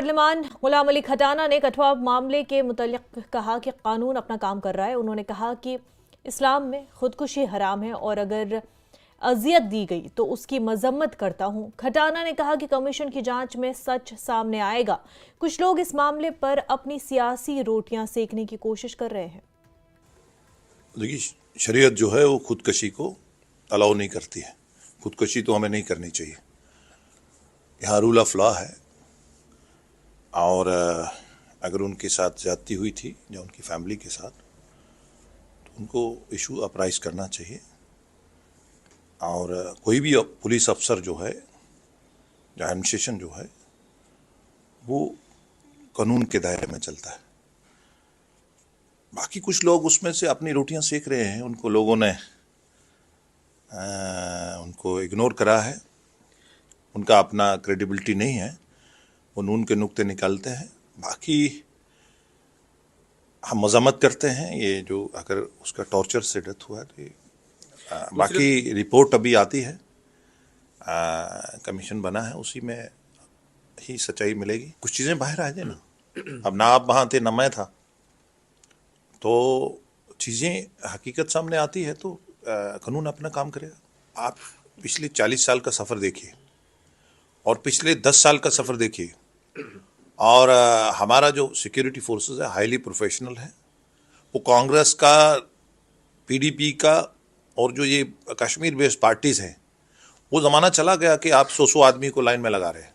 Parliament Ghulam Ali Khatana ने कठुआ मामले के मुतालिक कहा कि कानून अपना काम कर रहा है। उन्होंने कहा कि इस्लाम में खुदकुशी हराम है और अगर अजियत दी गई तो उसकी मजम्मत करता हूं। खटाना ने कहा कि कमीशन की जांच में सच सामने आएगा। कुछ लोग इस मामले पर अपनी सियासी रोटियां सेकने की कोशिश कर रहे हैं। देखिए, शरीयत जो है वो खुदकशी को अलाउ नहीं करती है। खुदकशी तो हमें नहीं करनी चाहिए। यहाँ रूल ऑफ लॉ है, और अगर उनके साथ ज्यादती हुई थी या उनकी फैमिली के साथ, तो उनको इशू अपराइज करना चाहिए। और कोई भी पुलिस अफसर जो है या एडमिनिस्ट्रेशन जो है वो कानून के दायरे में चलता है। बाकी कुछ लोग उसमें से अपनी रोटियां सेक रहे हैं। उनको लोगों ने उनको इग्नोर करा है। उनका अपना क्रेडिबिलिटी नहीं है, वो नून के नुक्ते निकालते हैं। बाकी हम मजम्मत करते हैं ये जो अगर उसका टॉर्चर से डेथ हुआ है तो बाकी रिपोर्ट अभी आती है, कमीशन बना है, उसी में ही सच्चाई मिलेगी। कुछ चीज़ें बाहर आ जाए ना, अब ना आप वहाँ थे ना मैं था, तो चीज़ें हकीकत सामने आती है तो कानून अपना काम करेगा। आप पिछले 40 साल का सफ़र देखिए और पिछले 10 साल का सफ़र देखिए, और हमारा जो सिक्योरिटी फोर्सेस है हाईली प्रोफेशनल है। वो कांग्रेस का, पीडीपी का और जो ये कश्मीर बेस्ड पार्टीज़ हैं, वो ज़माना चला गया कि आप 100 आदमी को लाइन में लगा रहे हैं।